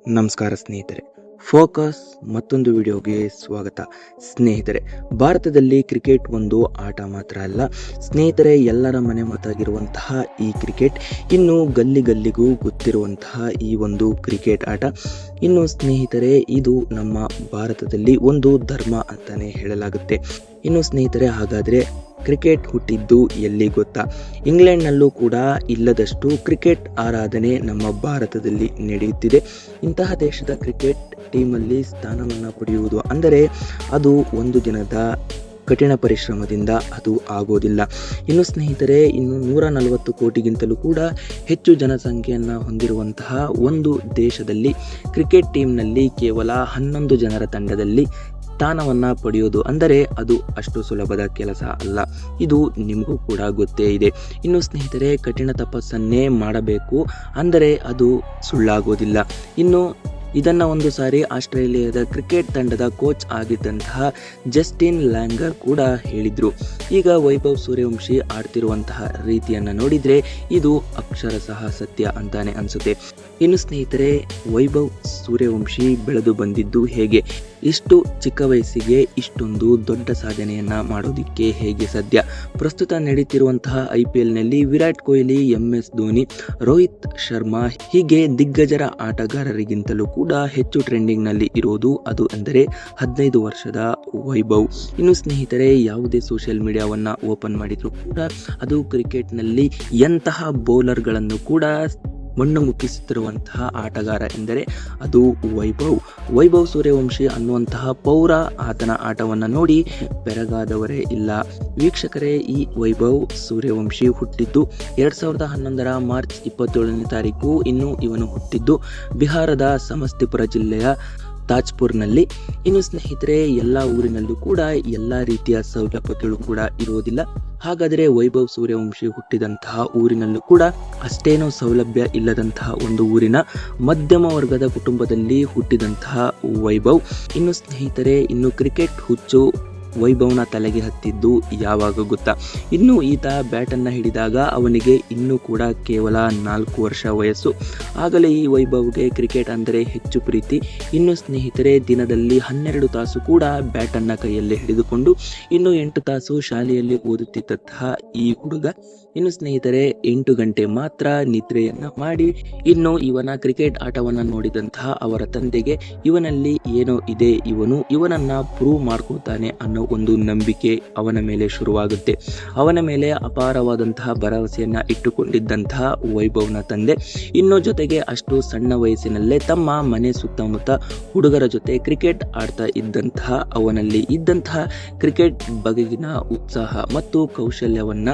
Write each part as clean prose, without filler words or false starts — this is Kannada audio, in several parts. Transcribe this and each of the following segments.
ನಮಸ್ಕಾರ ಸ್ನೇಹಿತರೆ, ಫೋಕಸ್ ಮತ್ತೊಂದು ವಿಡಿಯೋಗೆ ಸ್ವಾಗತ. ಸ್ನೇಹಿತರೆ, ಭಾರತದಲ್ಲಿ ಕ್ರಿಕೆಟ್ ಒಂದು ಆಟ ಮಾತ್ರ ಅಲ್ಲ ಸ್ನೇಹಿತರೆ, ಎಲ್ಲರ ಮನೆ ಮಾತಾಗಿರುವಂತಹ ಈ ಕ್ರಿಕೆಟ್ ಇನ್ನು ಗಲ್ಲಿಗೂ ಗೊತ್ತಿರುವಂತಹ ಈ ಒಂದು ಕ್ರಿಕೆಟ್ ಆಟ ಇನ್ನು ಸ್ನೇಹಿತರೆ, ಇದು ನಮ್ಮ ಭಾರತದಲ್ಲಿ ಒಂದು ಧರ್ಮ ಅಂತಾನೆ ಹೇಳಲಾಗುತ್ತೆ. ಇನ್ನು ಸ್ನೇಹಿತರೆ, ಹಾಗಾದರೆ ಕ್ರಿಕೆಟ್ ಹುಟ್ಟಿದ್ದು ಎಲ್ಲಿ ಗೊತ್ತಾ? ಇಂಗ್ಲೆಂಡ್ನಲ್ಲೂ ಕೂಡ ಇಲ್ಲದಷ್ಟು ಕ್ರಿಕೆಟ್ ಆರಾಧನೆ ನಮ್ಮ ಭಾರತದಲ್ಲಿ ನಡೆಯುತ್ತಿದೆ. ಇಂತಹ ದೇಶದ ಕ್ರಿಕೆಟ್ ಟೀಮಲ್ಲಿ ಸ್ಥಾನವನ್ನು ಪಡೆಯುವುದು ಅಂದರೆ ಅದು ಒಂದು ದಿನದ ಕಠಿಣ ಪರಿಶ್ರಮದಿಂದ ಅದು ಆಗೋದಿಲ್ಲ. ಇನ್ನು ಸ್ನೇಹಿತರೆ, ಇನ್ನು 140 ಕೋಟಿಗಿಂತಲೂ ಕೂಡ ಹೆಚ್ಚು ಜನಸಂಖ್ಯೆಯನ್ನು ಹೊಂದಿರುವಂತಹ ಒಂದು ದೇಶದಲ್ಲಿ ಕ್ರಿಕೆಟ್ ಟೀಮ್ನಲ್ಲಿ ಕೇವಲ 11 ಜನರ ತಂಡದಲ್ಲಿ ಸ್ಥಾನವನ್ನು ಪಡೆಯೋದು ಅಂದರೆ ಅದು ಅಷ್ಟು ಸುಲಭದ ಕೆಲಸ ಅಲ್ಲ. ಇದು ನಿಮಗೂ ಕೂಡ ಗೊತ್ತೇ ಇದೆ. ಇನ್ನು ಸ್ನೇಹಿತರೆ, ಕಠಿಣ ತಪಸ್ಸನ್ನೇ ಮಾಡಬೇಕು ಅಂದರೆ ಅದು ಸುಳ್ಳಾಗೋದಿಲ್ಲ. ಇನ್ನು ಇದನ್ನು ಒಂದು ಸಾರಿ ಆಸ್ಟ್ರೇಲಿಯಾದ ಕ್ರಿಕೆಟ್ ತಂಡದ ಕೋಚ್ ಆಗಿದ್ದಂತಹ ಜಸ್ಟಿನ್ ಲ್ಯಾಂಗರ್ ಕೂಡ ಹೇಳಿದರು. ಈಗ ವೈಭವ್ ಸೂರ್ಯವಂಶಿ ಆಡ್ತಿರುವಂತಹ ರೀತಿಯನ್ನು ನೋಡಿದರೆ ಇದು ಅಕ್ಷರಶಃ ಸತ್ಯ ಅಂತಾನೆ ಅನಿಸುತ್ತೆ. ಇನ್ನು ಸ್ನೇಹಿತರೆ, ವೈಭವ್ ಸೂರ್ಯವಂಶಿ ಬೆಳೆದು ಬಂದಿದ್ದು ಹೇಗೆ? ಇಷ್ಟು ಚಿಕ್ಕ ವಯಸ್ಸಿಗೆ ಇಷ್ಟೊಂದು ದೊಡ್ಡ ಸಾಧನೆಯನ್ನು ಮಾಡೋದಕ್ಕೆ ಹೇಗೆ ಸಾಧ್ಯ? ಪ್ರಸ್ತುತ ನಡೀತಿರುವಂತಹ IPLನಲ್ಲಿ ವಿರಾಟ್ ಕೊಹ್ಲಿ, MS ಧೋನಿ, ರೋಹಿತ್ ಶರ್ಮಾ ಹೀಗೆ ದಿಗ್ಗಜರ ಆಟಗಾರರಿಗಿಂತಲೂ ಕೂಡ ಹೆಚ್ಚು ಟ್ರೆಂಡಿಂಗ್ನಲ್ಲಿ ಇರೋದು ಅದು ಎಂದರೆ 15 ವರ್ಷದ ವೈಭವ್. ಇನ್ನು ಸ್ನೇಹಿತರೆ, ಯಾವುದೇ ಸೋಷಿಯಲ್ ಮೀಡಿಯಾವನ್ನು ಓಪನ್ ಮಾಡಿದರೂ ಕೂಡ ಅದು ಕ್ರಿಕೆಟ್ನಲ್ಲಿ ಎಂತಹ ಬೌಲರ್ಗಳನ್ನು ಕೂಡ ಮಣ್ಣು ಮುಕ್ಕಿಸುತ್ತಿರುವಂತಹ ಆಟಗಾರ ಎಂದರೆ ಅದು ವೈಭವ್ ಸೂರ್ಯವಂಶಿ ಅನ್ನುವಂತಹ ಪೌರ ಆತನ ಆಟವನ್ನು ನೋಡಿ ಬೆರಗಾದವರೇ ಇಲ್ಲ. ವೀಕ್ಷಕರೇ, ಈ ವೈಭವ್ ಸೂರ್ಯವಂಶಿ ಹುಟ್ಟಿದ್ದು 2011 ಮಾರ್ಚ್ 27ನೇ ತಾರೀಕು. ಇನ್ನು ಇವನು ಹುಟ್ಟಿದ್ದು ಬಿಹಾರದ ಸಮಸ್ತಿಪುರ ಜಿಲ್ಲೆಯ ತಾಜ್ಪುರ್ನಲ್ಲಿ. ಇನ್ನು ಸ್ನೇಹಿತರೆ, ಎಲ್ಲ ಊರಿನಲ್ಲೂ ಕೂಡ ಎಲ್ಲ ರೀತಿಯ ಸೌಲಭ್ಯಗಳು ಕೂಡ ಇರುವುದಿಲ್ಲ. ಹಾಗಾದರೆ ವೈಭವ್ ಸೂರ್ಯವಂಶಿ ಹುಟ್ಟಿದಂತಹ ಊರಿನಲ್ಲೂ ಕೂಡ ಅಷ್ಟೇನೂ ಸೌಲಭ್ಯ ಇಲ್ಲದಂತಹ ಒಂದು ಊರಿನ ಮಧ್ಯಮ ವರ್ಗದ ಕುಟುಂಬದಲ್ಲಿ ಹುಟ್ಟಿದಂತಹ ವೈಭವ್. ಇನ್ನು ಸ್ನೇಹಿತರೆ, ಇನ್ನು ಕ್ರಿಕೆಟ್ ಹುಚ್ಚು ವೈಭವ್ನ ತಲೆಗೆ ಹತ್ತಿದ್ದು ಯಾವಾಗ ಗೊತ್ತಾ? ಇನ್ನು ಈತ ಬ್ಯಾಟನ್ನು ಹಿಡಿದಾಗ ಅವನಿಗೆ ಇನ್ನೂ ಕೂಡ ಕೇವಲ 4 ವರ್ಷ ವಯಸ್ಸು. ಆಗಲೇ ಈ ವೈಭವ್ಗೆ ಕ್ರಿಕೆಟ್ ಅಂದರೆ ಹೆಚ್ಚು ಪ್ರೀತಿ. ಇನ್ನು ಸ್ನೇಹಿತರೆ, ದಿನದಲ್ಲಿ 12 ತಾಸು ಕೂಡ ಬ್ಯಾಟನ್ನು ಕೈಯಲ್ಲಿ ಹಿಡಿದುಕೊಂಡು ಇನ್ನು 8 ತಾಸು ಶಾಲೆಯಲ್ಲಿ ಓದುತ್ತಿದ್ದಂತಹ ಈ ಹುಡುಗ ಇನ್ನು ಸ್ನೇಹಿತರೆ 8 ಗಂಟೆ ಮಾತ್ರ ನಿದ್ರೆಯನ್ನು ಮಾಡಿ ಇನ್ನು ಇವನ ಕ್ರಿಕೆಟ್ ಆಟವನ್ನು ನೋಡಿದಂತಹ ಅವರ ತಂದೆಗೆ ಇವನಲ್ಲಿ ಏನೋ ಇದೆ, ಇವನನ್ನ ಪ್ರೂವ್ ಮಾಡ್ಕೊಳ್ತಾನೆ ಅನ್ನೋ ಒಂದು ನಂಬಿಕೆ ಅವನ ಮೇಲೆ ಶುರುವಾಗುತ್ತೆ. ಅವನ ಮೇಲೆ ಅಪಾರವಾದಂತಹ ಭರವಸೆಯನ್ನ ಇಟ್ಟುಕೊಂಡಿದ್ದಂತಹ ವೈಭವ್ನ ತಂದೆ ಇನ್ನು ಜೊತೆಗೆ ಅಷ್ಟು ಸಣ್ಣ ವಯಸ್ಸಿನಲ್ಲೇ ತಮ್ಮ ಮನೆ ಸುತ್ತಮುತ್ತ ಹುಡುಗರ ಜೊತೆ ಕ್ರಿಕೆಟ್ ಆಡ್ತಾ ಇದ್ದಂತಹ ಅವನಲ್ಲಿ ಇದ್ದಂತಹ ಕ್ರಿಕೆಟ್ ಬಗೆಗಿನ ಉತ್ಸಾಹ ಮತ್ತು ಕೌಶಲ್ಯವನ್ನ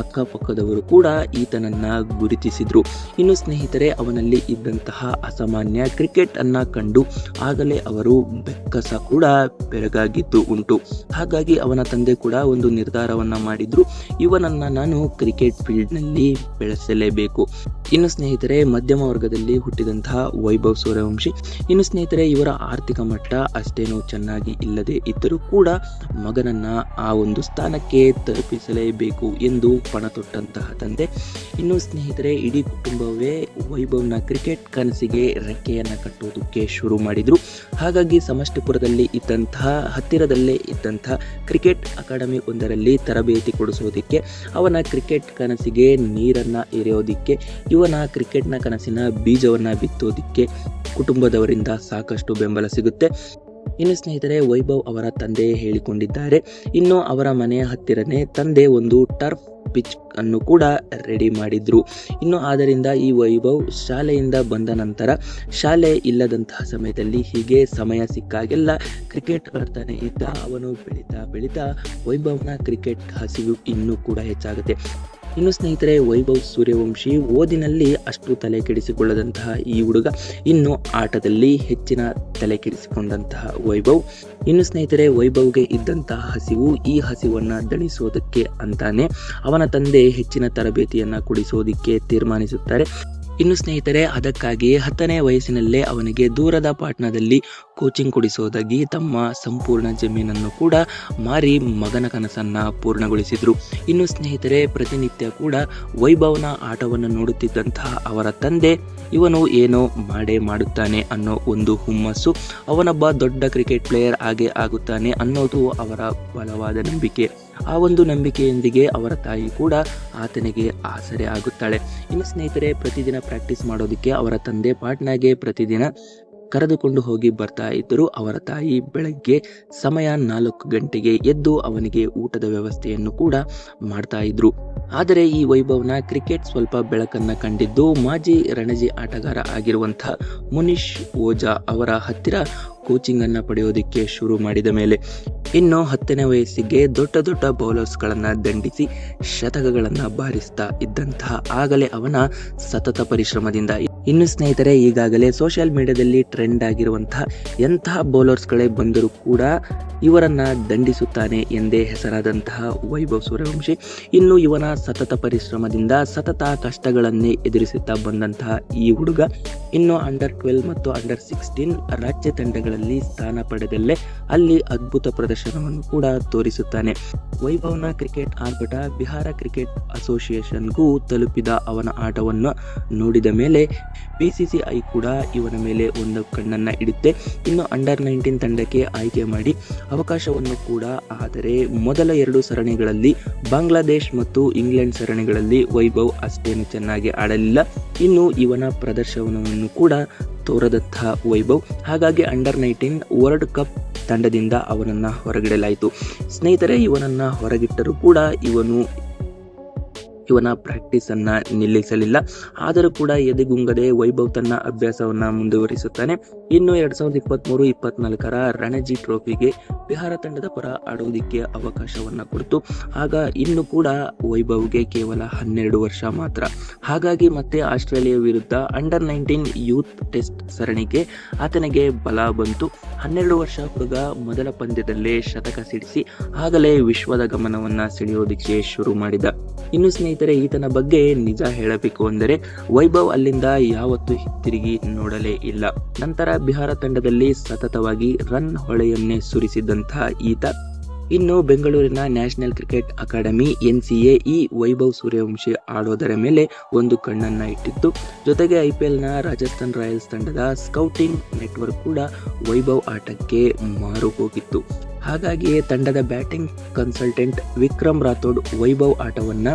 ಅಕ್ಕಪಕ್ಕದವರು ಕೂಡ ಈತನನ್ನ ಗುರುತಿಸಿದ್ರು. ಇನ್ನು ಸ್ನೇಹಿತರೆ, ಅವನಲ್ಲಿ ಇದ್ದಂತಹ ಅಸಾಮಾನ್ಯ ಕ್ರಿಕೆಟ್ ಅನ್ನ ಕಂಡು ಆಗಲೇ ಅವರು ಬೆಕ್ಕಸ ಕೂಡ ಬೆರಗಾಗಿದ್ದು ಉಂಟು. ಹಾಗಾಗಿ ಅವನ ತಂದೆ ಕೂಡ ಒಂದು ನಿರ್ಧಾರವನ್ನ ಮಾಡಿದ್ರು, ಇವನನ್ನ ನಾನು ಕ್ರಿಕೆಟ್ ಫೀಲ್ಡ್ ನಲ್ಲಿ ಬೆಳೆಸಲೇಬೇಕು. ಇನ್ನು ಸ್ನೇಹಿತರೆ, ಮಧ್ಯಮ ವರ್ಗದಲ್ಲಿ ಹುಟ್ಟಿದಂತಹ ವೈಭವ್ ಸೂರ್ಯವಂಶಿ ಇನ್ನು ಸ್ನೇಹಿತರೆ, ಇವರ ಆರ್ಥಿಕ ಮಟ್ಟ ಅಷ್ಟೇನೂ ಚೆನ್ನಾಗಿ ಇಲ್ಲದೆ ಇದ್ದರೂ ಕೂಡ ಮಗನನ್ನ ಆ ಒಂದು ಸ್ಥಾನಕ್ಕೆ ತಲುಪಿಸಲೇಬೇಕು ಎಂದು ಪಣ ತೊಟ್ಟಂತಹ ತಂದೆ ಇನ್ನು ಸ್ನೇಹಿತರೆ, ಇಡೀ ಕುಟುಂಬವೇ ವೈಭವ್ನ ಕ್ರಿಕೆಟ್ ಕನಸಿಗೆ ರೆಕ್ಕೆಯನ್ನ ಕಟ್ಟುವುದಕ್ಕೆ ಶುರು ಮಾಡಿದ್ರು. ಹಾಗಾಗಿ ಸಮಷ್ಟಿಪುರದಲ್ಲಿ ಇದ್ದಂತಹ ಹತ್ತಿರದಲ್ಲೇ ಇದ್ದಂತಹ ಕ್ರಿಕೆಟ್ ಅಕಾಡೆಮಿ ಒಂದರಲ್ಲಿ ತರಬೇತಿ ಕೊಡಿಸೋದಿಕ್ಕೆ, ಅವನ ಕ್ರಿಕೆಟ್ ಕನಸಿಗೆ ನೀರನ್ನ ಎರೆಯೋದಿಕ್ಕೆ, ಇವನ ಕ್ರಿಕೆಟ್ನ ಕನಸಿನ ಬೀಜವನ್ನ ಬಿತ್ತೋದಿಕ್ಕೆ ಕುಟುಂಬದವರಿಂದ ಸಾಕಷ್ಟು ಬೆಂಬಲ ಸಿಗುತ್ತೆ. ಇನ್ನು ಸ್ನೇಹಿತರೆ, ವೈಭವ್ ಅವರ ತಂದೆ ಹೇಳಿಕೊಂಡಿದ್ದಾರೆ. ಇನ್ನು ಅವರ ಮನೆಯ ಹತ್ತಿರನೇ ತಂದೆ ಒಂದು ಟರ್ಫ್ ಪಿಚ್ ಅನ್ನು ಕೂಡ ರೆಡಿ ಮಾಡಿದ್ರು. ಇನ್ನು ಆದ್ದರಿಂದ ಈ ವೈಭವ್ ಶಾಲೆಯಿಂದ ಬಂದ ನಂತರ ಶಾಲೆ ಇಲ್ಲದಂತಹ ಸಮಯದಲ್ಲಿ ಹೀಗೆ ಸಮಯ ಸಿಕ್ಕಾಗೆಲ್ಲ ಕ್ರಿಕೆಟ್ ಆಡ್ತಾನೆ ಇದ್ದ. ಅವನು ಬೆಳೀತಾ ವೈಭವ್ನ ಕ್ರಿಕೆಟ್ ಹಸಿವು ಇನ್ನೂ ಕೂಡ ಹೆಚ್ಚಾಗುತ್ತೆ. ಇನ್ನು ಸ್ನೇಹಿತರೆ, ವೈಭವ್ ಸೂರ್ಯವಂಶಿ ಓದಿನಲ್ಲಿ ಅಷ್ಟು ತಲೆ ಕೆಡಿಸಿಕೊಳ್ಳದಂತಹ ಈ ಹುಡುಗ ಇನ್ನು ಆಟದಲ್ಲಿ ಹೆಚ್ಚಿನ ತಲೆ ಕೆಡಿಸಿಕೊಂಡಂತಹ ವೈಭವ್. ಇನ್ನು ಸ್ನೇಹಿತರೆ, ವೈಭವ್ಗೆ ಇದ್ದಂತಹ ಹಸಿವು, ಈ ಹಸಿವನ್ನ ದಣಿಸೋದಕ್ಕೆ ಅಂತಾನೆ ಅವನ ತಂದೆ ಹೆಚ್ಚಿನ ತರಬೇತಿಯನ್ನ ಕೊಡಿಸೋದಿಕ್ಕೆ ತೀರ್ಮಾನಿಸುತ್ತಾರೆ. ಇನ್ನು ಸ್ನೇಹಿತರೆ, ಅದಕ್ಕಾಗಿ 10ನೇ ವಯಸ್ಸಿನಲ್ಲೇ ಅವನಿಗೆ ದೂರದ ಪಾಟ್ನಾದಲ್ಲಿ ಕೋಚಿಂಗ್ ಕೊಡಿಸೋದಾಗಿ ತಮ್ಮ ಸಂಪೂರ್ಣ ಜಮೀನನ್ನು ಕೂಡ ಮಾರಿ ಮಗನ ಕನಸನ್ನ ಪೂರ್ಣಗೊಳಿಸಿದ್ರು. ಇನ್ನು ಸ್ನೇಹಿತರೆ, ಪ್ರತಿನಿತ್ಯ ಕೂಡ ವೈಭವ್ನ ಆಟವನ್ನು ನೋಡುತ್ತಿದ್ದಂತಹ ಅವರ ತಂದೆ ಇವನು ಏನೋ ಮಾಡೇ ಮಾಡುತ್ತಾನೆ ಅನ್ನೋ ಒಂದು ಹುಮ್ಮಸ್ಸು, ಅವನೊಬ್ಬ ದೊಡ್ಡ ಕ್ರಿಕೆಟ್ ಪ್ಲೇಯರ್ ಆಗೇ ಆಗುತ್ತಾನೆ ಅನ್ನೋದು ಅವರ ಬಲವಾದ ನಂಬಿಕೆ. ಆ ಒಂದು ನಂಬಿಕೆಯೊಂದಿಗೆ ಅವರ ತಾಯಿ ಕೂಡ ಆತನಿಗೆ ಆಸರೆ ಆಗುತ್ತಾಳೆ. ಇನ್ನು ಸ್ನೇಹಿತರೆ, ಪ್ರತಿದಿನ ಪ್ರಾಕ್ಟೀಸ್ ಮಾಡೋದಕ್ಕೆ ಅವರ ತಂದೆ ಪಾಟ್ನಾಗೆ ಪ್ರತಿದಿನ ಕರೆದುಕೊಂಡು ಹೋಗಿ ಬರ್ತಾ ಇದ್ದರು. ಅವರ ತಾಯಿ ಬೆಳಗ್ಗೆ ಸಮಯ 4 ಗಂಟೆಗೆ ಎದ್ದು ಅವನಿಗೆ ಊಟದ ವ್ಯವಸ್ಥೆಯನ್ನು ಕೂಡ ಮಾಡ್ತಾ ಇದ್ರು. ಆದರೆ ಈ ವೈಭವ್ನ ಕ್ರಿಕೆಟ್ ಸ್ವಲ್ಪ ಬೆಳಕನ್ನ ಕಂಡಿದ್ದು ಮಾಜಿ ರಣಜಿ ಆಟಗಾರ ಆಗಿರುವಂತಹ ಮುನೀಶ್ ಓಜಾ ಅವರ ಹತ್ತಿರ ಕೋಚಿಂಗ್ ಅನ್ನ ಪಡೆಯೋದಿಕ್ಕೆ ಶುರು ಮಾಡಿದ ಮೇಲೆ. ಇನ್ನು 10ನೇ ವಯಸ್ಸಿಗೆ ದೊಡ್ಡ ದೊಡ್ಡ ಬೌಲರ್ಸ್ಗಳನ್ನ ದಂಡಿಸಿ ಶತಕಗಳನ್ನ ಬಾರಿಸ್ತಾ ಇದ್ದಂತಹ ಆಗಲೇ ಅವನ ಸತತ ಪರಿಶ್ರಮದಿಂದ. ಇನ್ನು ಸ್ನೇಹಿತರೆ, ಈಗಾಗಲೇ ಸೋಷಿಯಲ್ ಮೀಡಿಯಾದಲ್ಲಿ ಟ್ರೆಂಡ್ ಆಗಿರುವಂತಹ ಎಂತಹ ಬೌಲರ್ಸ್ಗಳೇ ಬಂದರೂ ಕೂಡ ಇವರನ್ನ ದಂಡಿಸುತ್ತಾನೆ ಎಂದೇ ಹೆಸರಾದಂತಹ ವೈಭವ್ ಸೂರ್ಯವಂಶಿ ಇನ್ನು ಇವನ ಸತತ ಪರಿಶ್ರಮದಿಂದ ಸತತ ಕಷ್ಟಗಳನ್ನೇ ಎದುರಿಸುತ್ತಾ ಬಂದಂತಹ ಈ ಹುಡುಗ ಇನ್ನು ಅಂಡರ್-12 ಮತ್ತು ಅಂಡರ್-16 ರಾಜ್ಯ ತಂಡಗಳಲ್ಲಿ ಸ್ಥಾನ ಪಡೆದಲ್ಲೇ ಅಲ್ಲಿ ಅದ್ಭುತ ಪ್ರದರ್ಶನವನ್ನು ಕೂಡ ತೋರಿಸುತ್ತಾನೆ. ವೈಭವ್ನ ಕ್ರಿಕೆಟ್ ಆರ್ಭಟ ಬಿಹಾರ ಕ್ರಿಕೆಟ್ ಅಸೋಸಿಯೇಷನ್ಗೂ ತಲುಪಿದ ಅವನ ಆಟವನ್ನು ನೋಡಿದ ಮೇಲೆ BCCI ಕೂಡ ಇವನ ಮೇಲೆ ಒಂದು ಕಣ್ಣನ್ನ ಇಡುತ್ತೆ. ಇನ್ನು ಅಂಡರ್-19 ತಂಡಕ್ಕೆ ಆಯ್ಕೆ ಮಾಡಿ ಅವಕಾಶವನ್ನು ಕೂಡ, ಆದರೆ ಮೊದಲ 2 ಸರಣಿಗಳಲ್ಲಿ ಬಾಂಗ್ಲಾದೇಶ್ ಮತ್ತು ಇಂಗ್ಲೆಂಡ್ ಸರಣಿಗಳಲ್ಲಿ ವೈಭವ್ ಅಷ್ಟೇನು ಚೆನ್ನಾಗಿ ಆಡಲಿಲ್ಲ. ಇನ್ನು ಇವನ ಪ್ರದರ್ಶನವನ್ನು ಕೂಡ ತೋರದಂತಹ ವೈಭವ್, ಹಾಗಾಗಿ ಅಂಡರ್-19 ವರ್ಲ್ಡ್ ಕಪ್ ತಂಡದಿಂದ ಅವನನ್ನ ಹೊರಗಿಡಲಾಯಿತು. ಸ್ನೇಹಿತರೆ, ಇವನನ್ನ ಹೊರಗಿಟ್ಟರೂ ಕೂಡ ಇವನ ಪ್ರಾಕ್ಟೀಸ್ ಅನ್ನ ನಿಲ್ಲಿಸಲಿಲ್ಲ. ಆದರೂ ಕೂಡ ಎದೆಗುಂಗದೆ ವೈಭವ್ ತನ್ನ ಅಭ್ಯಾಸವನ್ನ ಮುಂದುವರಿಸುತ್ತಾನೆ. ಇನ್ನು 2023-24 ರಣಜಿ ಟ್ರೋಫಿಗೆ ಬಿಹಾರ ತಂಡದ ಪರ ಆಡುವುದಕ್ಕೆ ಅವಕಾಶವನ್ನ ಕೊಡ್ತು. ಆಗ ಇನ್ನು ಕೂಡ ವೈಭವ್ಗೆ ಕೇವಲ 12 ವರ್ಷ ಮಾತ್ರ. ಹಾಗಾಗಿ ಮತ್ತೆ ಆಸ್ಟ್ರೇಲಿಯಾ ವಿರುದ್ಧ ಅಂಡರ್-19 ಯೂತ್ ಟೆಸ್ಟ್ ಸರಣಿಗೆ ಆತನಿಗೆ ಬಲ ಬಂತು. 12 ವರ್ಷ ಹುಡುಗ ಮೊದಲ ಪಂದ್ಯದಲ್ಲೇ ಶತಕ ಸಿಡಿಸಿ ಆಗಲೇ ವಿಶ್ವದ ಗಮನವನ್ನ ಸೆಳೆಯೋದಕ್ಕೆ ಶುರು ಮಾಡಿದ. ಇನ್ನು ಸ್ನೇಹಿತರೆ, ಈತನ ಬಗ್ಗೆ ನಿಜ ಹೇಳಬೇಕು ಅಂದರೆ ವೈಭವ್ ಅಲ್ಲಿಂದ ಯಾವತ್ತೂ ಹಿಂತಿರುಗಿ ನೋಡಲೇ ಇಲ್ಲ. ನಂತರ ಬಿಹಾರ ತಂಡದಲ್ಲಿ ಸತತವಾಗಿ ರನ್ ಹೊಳೆಯನ್ನೇ ಸುರಿಸಿದಂತಹ ಈತ ಇನ್ನು ಬೆಂಗಳೂರಿನ ನ್ಯಾಷನಲ್ ಕ್ರಿಕೆಟ್ ಅಕಾಡೆಮಿ NCA ಈ ವೈಭವ್ ಸೂರ್ಯವಂಶಿ ಆಡೋದರ ಮೇಲೆ ಒಂದು ಕಣ್ಣನ್ನ ಇಟ್ಟಿತ್ತು. ಜೊತೆಗೆ IPLನ ರಾಜಸ್ಥಾನ್ ರಾಯಲ್ಸ್ ತಂಡದ ಸ್ಕೌಟಿಂಗ್ ನೆಟ್ವರ್ಕ್ ಕೂಡ ವೈಭವ್ ಆಟಕ್ಕೆ ಮಾರು ಹೋಗಿತ್ತು. ಹಾಗಾಗಿಯೇ ತಂಡದ ಬ್ಯಾಟಿಂಗ್ ಕನ್ಸಲ್ಟೆಂಟ್ ವಿಕ್ರಮ್ ರಾಥೋಡ್ ವೈಭವ್ ಆಟವನ್ನ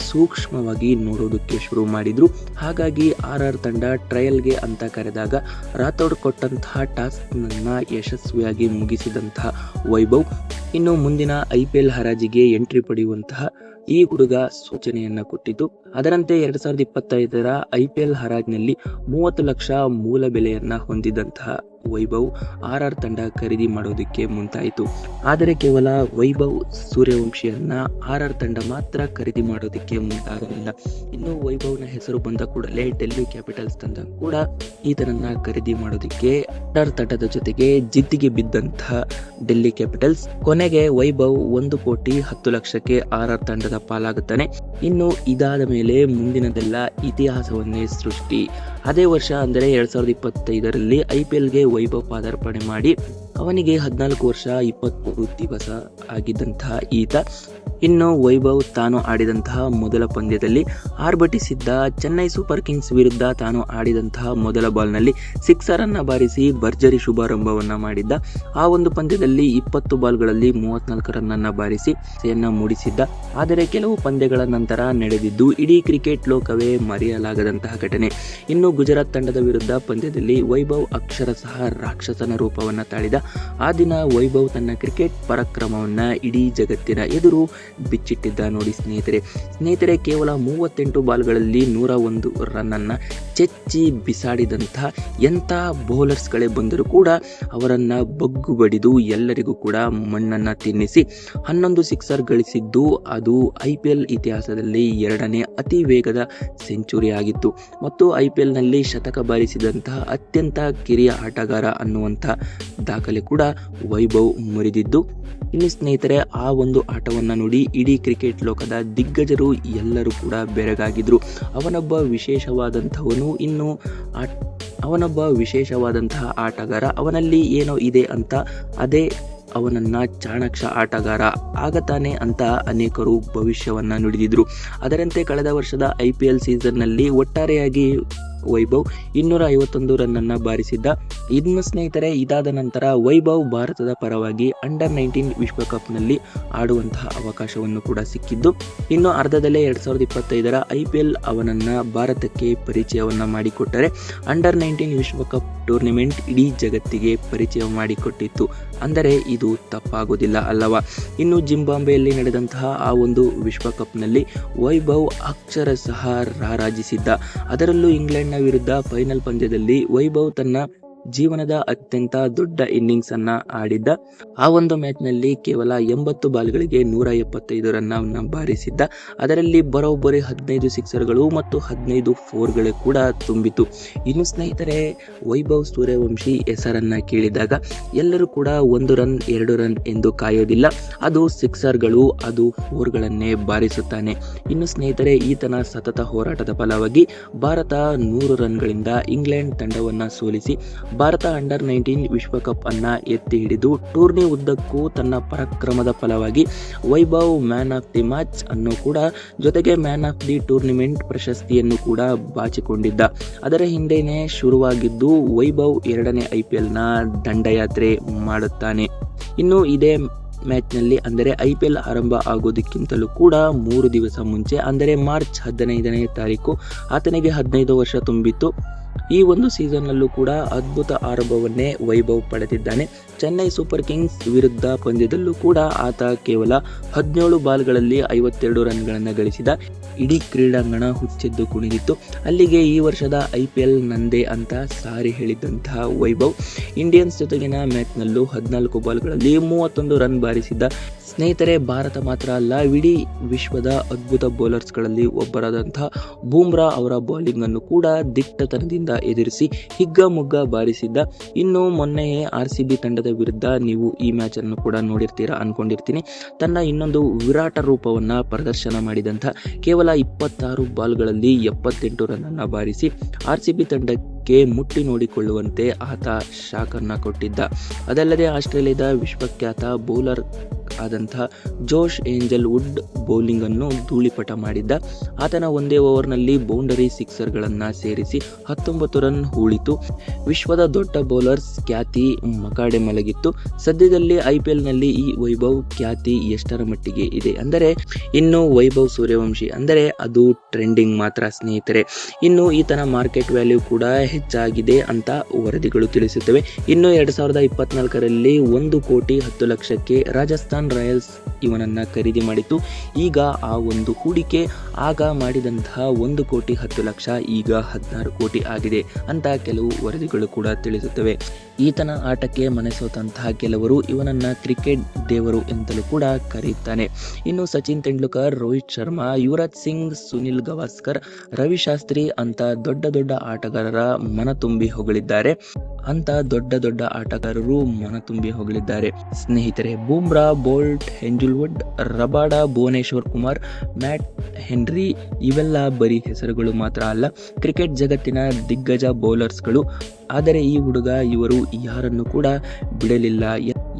ಸೂಕ್ಷ್ಮವಾಗಿ ನೋಡೋದಕ್ಕೆ ಶುರು ಮಾಡಿದ್ರು. ಹಾಗಾಗಿ RR ತಂಡ ಟ್ರಯಲ್ಗೆ ಅಂತ ಕರೆದಾಗ ರಾಥೋಡ್ ಕೊಟ್ಟಂತಹ ಟಾಸ್ಕ್ನನ್ನ ಯಶಸ್ವಿಯಾಗಿ ಮುಗಿಸಿದಂತಹ ವೈಭವ್ ಇನ್ನು ಮುಂದಿನ IPL ಹರಾಜಿಗೆ ಎಂಟ್ರಿ ಪಡೆಯುವಂತಹ ಈ ಹುಡುಗ ಸೂಚನೆಯನ್ನ ಕೊಟ್ಟಿತು. ಅದರಂತೆ 2025ರ IPL ಹರಾಜಿನಲ್ಲಿ 30 ಲಕ್ಷ ಮೂಲ ಬೆಲೆಯನ್ನ ಹೊಂದಿದಂತಹ ವೈಭವ್ RR ತಂಡ ಖರೀದಿ ಮಾಡೋದಕ್ಕೆ ಮುಂತಾಯಿತು. ಆದರೆ ಕೇವಲ ವೈಭವ್ ಸೂರ್ಯವಂಶಿಯನ್ನ RR ತಂಡ ಮಾತ್ರ ಖರೀದಿ ಮಾಡೋದಕ್ಕೆ ಮುಂದಾಗಲಿಲ್ಲ. ಇನ್ನು ವೈಭವ್ನ ಹೆಸರು ಬಂದ ಕೂಡಲೇ ಡೆಲ್ಲಿ ಕ್ಯಾಪಿಟಲ್ಸ್ ತಂಡ ಕೂಡ ಈತನನ್ನ ಖರೀದಿ ಮಾಡೋದಕ್ಕೆ RR ತಂಡದ ಜೊತೆಗೆ ಜಿದ್ದಿಗೆ ಬಿದ್ದಂತಹ ಡೆಲ್ಲಿ ಕ್ಯಾಪಿಟಲ್ಸ್ ಕೊನೆಗೆ ವೈಭವ್ 1,10,00,000ಕ್ಕೆ RR ತಂಡದ ಪಾಲಾಗುತ್ತಾನೆ. ಇನ್ನು ಇದಾದ ಮೇಲೆ ಮುಂದಿನದೆಲ್ಲ ಇತಿಹಾಸವನ್ನೇ ಸೃಷ್ಟಿ. ಅದೇ ವರ್ಷ ಅಂದರೆ 2025ರಲ್ಲಿ IPLಗೆ ವೈಭವ್ ಪಾದಾರ್ಪಣೆ ಮಾಡಿ ಅವನಿಗೆ 14 ವರ್ಷ 23 ದಿವಸ ಆಗಿದ್ದಂತಹ ಈತ ಇನ್ನು ವೈಭವ್ ತಾನು ಆಡಿದಂತಹ ಮೊದಲ ಪಂದ್ಯದಲ್ಲಿ ಆರ್ಭಟಿಸಿದ್ದ ಚೆನ್ನೈ ಸೂಪರ್ ಕಿಂಗ್ಸ್ ವಿರುದ್ಧ ತಾನು ಆಡಿದಂತಹ ಮೊದಲ ಬಾಲ್ನಲ್ಲಿ 6 ರನ್ನ ಬಾರಿಸಿ ಭರ್ಜರಿ ಶುಭಾರಂಭವನ್ನ ಮಾಡಿದ್ದ. ಆ ಒಂದು ಪಂದ್ಯದಲ್ಲಿ 20 ಬಾಲ್ಗಳಲ್ಲಿ 34 ರನ್ನನ್ನ ಬಾರಿಸಿ ಸೆಯನ್ನ ಮೂಡಿಸಿದ್ದ. ಆದರೆ ಕೆಲವು ಪಂದ್ಯಗಳ ನಂತರ ನಡೆದಿದ್ದು ಇಡೀ ಕ್ರಿಕೆಟ್ ಲೋಕವೇ ಮರೆಯಲಾಗದಂತಹ ಘಟನೆ. ಇನ್ನು ಗುಜರಾತ್ ತಂಡದ ವಿರುದ್ಧ ಪಂದ್ಯದಲ್ಲಿ ವೈಭವ್ ಅಕ್ಷರಶಃ ರಾಕ್ಷಸನ ರೂಪವನ್ನ ತಾಳಿದ. ಆ ದಿನ ವೈಭವ್ ತನ್ನ ಕ್ರಿಕೆಟ್ ಪರಾಕ್ರಮವನ್ನ ಇಡೀ ಜಗತ್ತಿನ ಎದುರು ಬಿಚ್ಚಿಟ್ಟಿದ್ದ ನೋಡಿ ಸ್ನೇಹಿತರೆ. ಕೇವಲ 38 ಬಾಲ್ಗಳಲ್ಲಿ 101 ರನ್ನನ್ನ ಚೆಚ್ಚಿ ಬಿಸಾಡಿದಂತಹ ಎಂಥ ಬೌಲರ್ಸ್ಗಳೇ ಬಂದರೂ ಕೂಡ ಅವರನ್ನ ಬಗ್ಗು ಬಡಿದು ಎಲ್ಲರಿಗೂ ಕೂಡ ಮಣ್ಣನ್ನ ತಿನ್ನಿಸಿ 11 ಸಿಕ್ಸರ್ ಗಳಿಸಿದ್ದು ಅದು IPL ಇತಿಹಾಸದಲ್ಲಿ 2ನೇ ಅತಿ ವೇಗದ ಸೆಂಚುರಿ ಆಗಿತ್ತು. ಮತ್ತು IPLನಲ್ಲಿ ಶತಕ ಬಾರಿಸಿದಂತಹ ಅತ್ಯಂತ ಕಿರಿಯ ಆಟಗಾರ ಅನ್ನುವಂಥ ದಾಖಲೆ ಕೂಡ ವೈಭವ್ ಮುರಿದಿದ್ದು. ಇನ್ನು ಸ್ನೇಹಿತರೆ, ಆ ಒಂದು ಆಟವನ್ನು ನೋಡಿ ಇಡೀ ಕ್ರಿಕೆಟ್ ಲೋಕದ ದಿಗ್ಗಜರು ಎಲ್ಲರೂ ಕೂಡ ಬೆರಗಾಗಿದ್ರು. ಅವನೊಬ್ಬ ವಿಶೇಷವಾದಂತಹ ಆಟಗಾರ, ಅವನಲ್ಲಿ ಏನೋ ಇದೆ ಅಂತ, ಅದೇ ಅವನನ್ನ ಚಾಣಾಕ್ಷ ಆಟಗಾರ ಆಗತಾನೆ ಅಂತ ಅನೇಕರು ಭವಿಷ್ಯವನ್ನ ನುಡಿದಿದ್ರು. ಅದರಂತೆ ಕಳೆದ ವರ್ಷದ IPL ಸೀಸನ್ನಲ್ಲಿ ಒಟ್ಟಾರೆಯಾಗಿ ವೈಭವ್ 251 ರನ್ನನ್ನು ಬಾರಿಸಿದ್ದ. ಇನ್ನು ಸ್ನೇಹಿತರೆ, ಇದಾದ ನಂತರ ವೈಭವ್ ಭಾರತದ ಪರವಾಗಿ ಅಂಡರ್-19 ವಿಶ್ವಕಪ್ನಲ್ಲಿ ಆಡುವಂತಹ ಅವಕಾಶವನ್ನು ಕೂಡ ಸಿಕ್ಕಿದ್ದು. ಇನ್ನು ಅರ್ಧದಲ್ಲೇ 2025ರ IPL ಅವನನ್ನ ಭಾರತಕ್ಕೆ ಪರಿಚಯವನ್ನ ಮಾಡಿಕೊಟ್ಟರೆ, ಅಂಡರ್-19 ವಿಶ್ವಕಪ್ ಟೂರ್ನಿಮೆಂಟ್ ಇಡೀ ಜಗತ್ತಿಗೆ ಪರಿಚಯ ಮಾಡಿಕೊಟ್ಟಿತ್ತು ಅಂದರೆ ಇದು ತಪ್ಪಾಗೋದಿಲ್ಲ ಅಲ್ಲವಾ. ಇನ್ನು ಜಿಂಬಾಬ್ವೆಯಲ್ಲಿ ನಡೆದಂತಹ ಆ ಒಂದು ವಿಶ್ವಕಪ್ನಲ್ಲಿ ವೈಭವ್ ಅಕ್ಷರಶಃ ರಾರಾಜಿಸಿದ್ದ. ಅದರಲ್ಲೂ ಇಂಗ್ಲೆಂಡ್ನ ವಿರುದ್ಧ ಫೈನಲ್ ಪಂದ್ಯದಲ್ಲಿ ವೈಭವ್ ತನ್ನ ಜೀವನದ ಅತ್ಯಂತ ದೊಡ್ಡ ಇನ್ನಿಂಗ್ಸ್ ಅನ್ನ ಆಡಿದ್ದ. ಆ ಒಂದು ಮ್ಯಾಚ್ನಲ್ಲಿ ಕೇವಲ 80 ಬಾಲ್ಗಳಿಗೆ 175 ರನ್ನ ಬಾರಿಸಿದ್ದ. ಅದರಲ್ಲಿ ಬರೋಬ್ಬರಿ 15 ಸಿಕ್ಸರ್ಗಳು ಮತ್ತು 15 ಫೋರ್ಗಳು ಕೂಡ ತುಂಬಿತು. ಇನ್ನು ಸ್ನೇಹಿತರೆ, ವೈಭವ್ ಸೂರ್ಯವಂಶಿ ಹೆಸರನ್ನ ಕೇಳಿದಾಗ ಎಲ್ಲರೂ ಕೂಡ 1 ರನ್ 2 ರನ್ ಎಂದು ಕಾಯೋದಿಲ್ಲ, ಅದು ಸಿಕ್ಸರ್ಗಳು, ಅದು ಫೋರ್ಗಳನ್ನೇ ಬಾರಿಸುತ್ತಾನೆ. ಇನ್ನು ಸ್ನೇಹಿತರೆ, ಈತನ ಸತತ ಹೋರಾಟದ ಫಲವಾಗಿ ಭಾರತ 100 ರನ್ಗಳಿಂದ ಇಂಗ್ಲೆಂಡ್ ತಂಡವನ್ನ ಸೋಲಿಸಿ ಭಾರತ ಅಂಡರ್-19 ವಿಶ್ವಕಪ್ ಅನ್ನ ಎತ್ತಿ ಹಿಡಿದು ಟೂರ್ನಿ ಉದ್ದಕ್ಕೂ ತನ್ನ ಪರಾಕ್ರಮದ ಫಲವಾಗಿ Vaibhav man of the match ಅನ್ನು ಕೂಡ, ಜೊತೆಗೆ ಮ್ಯಾನ್ ಆಫ್ ದಿ ಟೂರ್ನಿಮೆಂಟ್ ಪ್ರಶಸ್ತಿಯನ್ನು ಕೂಡ ಬಾಚಿಕೊಂಡಿದ್ದ. ಅದರ ಹಿಂದೆನೇ ಶುರುವಾಗಿದ್ದು ವೈಭವ್ 2ನೇ IPLನ ದಂಡಯಾತ್ರೆ ಮಾಡುತ್ತಾನೆ. ಇನ್ನು ಇದೇ ಮ್ಯಾಚ್ನಲ್ಲಿ ಅಂದರೆ IPL ಆರಂಭ ಆಗೋದಕ್ಕಿಂತಲೂ ಕೂಡ 3 ದಿವಸ ಮುಂಚೆ ಅಂದರೆ ಮಾರ್ಚ್ 15ನೇ ತಾರೀಕು ಆತನಿಗೆ 15 ವರ್ಷ ತುಂಬಿತ್ತು. ಈ ಒಂದು ಸೀಸನ್ನಲ್ಲೂ ಕೂಡ ಅದ್ಭುತ ಆರಂಭವನ್ನೇ ವೈಭವ್ ಪಡೆದಿದ್ದಾನೆ. ಚೆನ್ನೈ ಸೂಪರ್ ಕಿಂಗ್ಸ್ ವಿರುದ್ಧ ಪಂದ್ಯದಲ್ಲೂ ಕೂಡ ಆತ ಕೇವಲ 17 ಬಾಲ್ಗಳಲ್ಲಿ 52 ರನ್ಗಳನ್ನು ಗಳಿಸಿದ. ಇಡೀ ಕ್ರೀಡಾಂಗಣ ಹುಚ್ಚೆದ್ದು ಕುಣಿದಿತ್ತು. ಅಲ್ಲಿಗೆ ಈ ವರ್ಷದ IPL ನಂದೇ ಅಂತ ಸಾರಿ ಹೇಳಿದ್ದಂತಹ ವೈಭವ್ ಇಂಡಿಯನ್ಸ್ ಜೊತೆಗಿನ ಮ್ಯಾಚ್ನಲ್ಲೂ 14 ಬಾಲ್ಗಳಲ್ಲಿ 31 ರನ್ ಬಾರಿಸಿದ್ದ. ಸ್ನೇಹಿತರೆ, ಭಾರತ ಮಾತ್ರ ಅಲ್ಲ, ಇಡೀ ವಿಶ್ವದ ಅದ್ಭುತ ಬೌಲರ್ಸ್ಗಳಲ್ಲಿ ಒಬ್ಬರಾದಂತಹ ಬೂಮ್ರಾ ಅವರ ಬೌಲಿಂಗ್ ಅನ್ನು ಕೂಡ ದಿಟ್ಟತನದಿಂದ ಎದುರಿಸಿ ಹಿಗ್ಗಾಮುಗ್ಗಾ ಬಾರಿಸಿದ್ದ. ಇನ್ನು ಮೊನ್ನೆಯೇ RCB ತಂಡದ ವಿರುದ್ಧ ನೀವು ಈ ಮ್ಯಾಚ್ ಅನ್ನು ಕೂಡ ನೋಡಿರ್ತೀರಾ ಅನ್ಕೊಂಡಿರ್ತೀನಿ. ತನ್ನ ಇನ್ನೊಂದು ವಿರಾಟ ರೂಪವನ್ನ ಪ್ರದರ್ಶನ ಮಾಡಿದಂಥ ಕೇವಲ 26 ಬಾಲ್ಗಳಲ್ಲಿ 78 ರನ್ನನ್ನು ಬಾರಿಸಿ RCB ತಂಡಕ್ಕೆ ಮುಟ್ಟಿ ನೋಡಿಕೊಳ್ಳುವಂತೆ ಆತ ಶಾಕನ್ನು ಕೊಟ್ಟಿದ್ದ. ಅದಲ್ಲದೆ ಆಸ್ಟ್ರೇಲಿಯಾದ ವಿಶ್ವಖ್ಯಾತ ಬೌಲರ್ ಆದಂತಹ ಜೋಶ್ ಏಂಜಲ್ ವುಡ್ ಬೌಲಿಂಗ್ ಅನ್ನು ಧೂಳಿಪಟ ಮಾಡಿದ್ದ. ಆತನ ಒಂದೇ ಓವರ್ನಲ್ಲಿ ಬೌಂಡರಿ ಸಿಕ್ಸರ್ಗಳನ್ನು ಸೇರಿಸಿ 19 ರನ್ ಹೂಳಿತು. ವಿಶ್ವದ ದೊಡ್ಡ ಬೌಲರ್ಸ್ ಖ್ಯಾತಿ ಮಕಾಡೆ ಮಲಗಿತ್ತು. ಸದ್ಯದಲ್ಲಿ IPLನಲ್ಲಿ ಈ ವೈಭವ್ ಖ್ಯಾತಿ ಎಷ್ಟರ ಮಟ್ಟಿಗೆ ಇದೆ ಅಂದರೆ, ಇನ್ನು ವೈಭವ್ ಸೂರ್ಯವಂಶಿ ಅಂದರೆ ಅದು ಟ್ರೆಂಡಿಂಗ್ ಮಾತ್ರ ಸ್ನೇಹಿತರೆ. ಇನ್ನು ಈತನ ಮಾರ್ಕೆಟ್ ವ್ಯಾಲ್ಯೂ ಕೂಡ ಹೆಚ್ಚಾಗಿದೆ ಅಂತ ವರದಿಗಳು ತಿಳಿಸುತ್ತವೆ. ಇನ್ನು 2024ರಲ್ಲಿ 1,10,00,000ಕ್ಕೆ ರಾಜಸ್ಥಾನ್ ರಾಯಲ್ಸ್ ಇವನನ್ನ ಖರೀದಿ ಮಾಡಿತ್ತು. ಈಗ ಆ ಒಂದು ಹೂಡಿಕೆ ಆಗ ಮಾಡಿದಂತಹ 1,10,00,000 ಈಗ 16 ಕೋಟಿ ಆಗಿದೆ ಅಂತ ಕೆಲವು ವರದಿಗಳು ಕೂಡ ತಿಳಿಸುತ್ತವೆ. ಈತನ ಆಟಕ್ಕೆ ಮನಸೋತಂತಹ ಕೆಲವರು ಇವನನ್ನ ಕ್ರಿಕೆಟ್ ದೇವರು ಎಂತಲೂ ಕೂಡ ಕರೆಯುತ್ತಾನೆ. ಇನ್ನು ಸಚಿನ್ ತೆಂಡೂಲ್ಕರ್, ರೋಹಿತ್ ಶರ್ಮಾ, ಯುವರಾಜ್ ಸಿಂಗ್, ಸುನಿಲ್ ಗವಾಸ್ಕರ್, ರವಿಶಾಸ್ತ್ರಿ ಅಂತ ದೊಡ್ಡ ಆಟಗಾರರ ಮನತುಂಬಿ ಹೊಗಳಿದ್ದಾರೆ ಸ್ನೇಹಿತರೆ. Bumrah, Boult, Hazlewood, Rabada, Bhuvneshwar Kumar, Matt Henry ಇವೆಲ್ಲ ಬರೀ ಹೆಸರುಗಳು ಮಾತ್ರ ಅಲ್ಲ, ಕ್ರಿಕೆಟ್ ಜಗತ್ತಿನ ದಿಗ್ಗಜ ಬೌಲರ್ಸ್ಗಳು. ಆದರೆ ಈ ಹುಡುಗ ಇವರು ಯಾರನ್ನು ಕೂಡ ಬಿಡಲಿಲ್ಲ.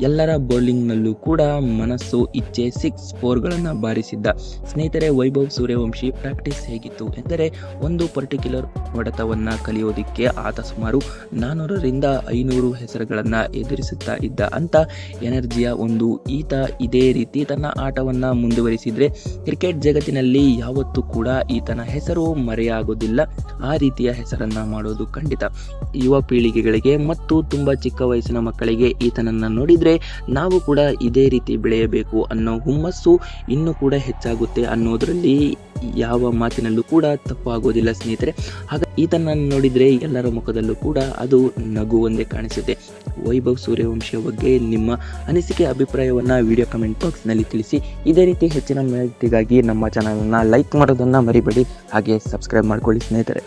ಎಲ್ಲರ ಬೌಲಿಂಗ್ನಲ್ಲೂ ಕೂಡ ಮನಸ್ಸು ಇಚ್ಛೆ 6-4ಗಳನ್ನು ಬಾರಿಸಿದ್ದ. ಸ್ನೇಹಿತರೆ, ವೈಭವ್ ಸೂರ್ಯವಂಶಿ ಪ್ರಾಕ್ಟೀಸ್ ಹೇಗಿತ್ತು ಎಂದರೆ, ಒಂದು ಪರ್ಟಿಕ್ಯುಲರ್ ಹೊಡೆತವನ್ನು ಕಲಿಯೋದಕ್ಕೆ ಆತ ಸುಮಾರು 400ರಿಂದ 500 ಹೆಸರುಗಳನ್ನು ಎದುರಿಸುತ್ತಾ ಇದ್ದ ಅಂತ ಎನರ್ಜಿಯ ಒಂದು ಈತ ಇದೇ ರೀತಿ ತನ್ನ ಆಟವನ್ನು ಮುಂದುವರಿಸಿದರೆ ಕ್ರಿಕೆಟ್ ಜಗತ್ತಿನಲ್ಲಿ ಯಾವತ್ತೂ ಕೂಡ ಈತನ ಹೆಸರು ಮರೆಯಾಗೋದಿಲ್ಲ. ಆ ರೀತಿಯ ಹೆಸರನ್ನು ಮಾಡೋದು ಖಂಡಿತ. ಯುವ ಪೀಳಿಗೆಗಳಿಗೆ ಮತ್ತು ತುಂಬ ಚಿಕ್ಕ ವಯಸ್ಸಿನ ಮಕ್ಕಳಿಗೆ ಈತನನ್ನು ನೋಡಿದರೆ ನಾವು ಕೂಡ ಇದೇ ರೀತಿ ಬೆಳೆಯಬೇಕು ಅನ್ನೋ ಹುಮ್ಮಸ್ಸು ಇನ್ನೂ ಕೂಡ ಹೆಚ್ಚಾಗುತ್ತೆ ಅನ್ನೋದರಲ್ಲಿ ಯಾವ ಮಾತಿನಲ್ಲೂ ಕೂಡ ತಪ್ಪಾಗೋದಿಲ್ಲ ಸ್ನೇಹಿತರೆ. ಹಾಗೆ ಈತನನ್ನು ನೋಡಿದರೆ ಎಲ್ಲರ ಮುಖದಲ್ಲೂ ಕೂಡ ಅದು ನಗು ಒಂದೇ ಕಾಣಿಸುತ್ತೆ. ವೈಭವ್ ಸೂರ್ಯವಂಶಿಯ ಬಗ್ಗೆ ನಿಮ್ಮ ಅನಿಸಿಕೆ ಅಭಿಪ್ರಾಯವನ್ನು ವಿಡಿಯೋ ಕಮೆಂಟ್ ಬಾಕ್ಸ್ನಲ್ಲಿ ತಿಳಿಸಿ. ಇದೇ ರೀತಿ ಹೆಚ್ಚಿನ ಮಾಹಿತಿಗಾಗಿ ನಮ್ಮ ಚಾನಲನ್ನು ಲೈಕ್ ಮಾಡೋದನ್ನು ಮರಿಬೇಡಿ. ಹಾಗೆ ಸಬ್ಸ್ಕ್ರೈಬ್ ಮಾಡ್ಕೊಳ್ಳಿ ಸ್ನೇಹಿತರೆ.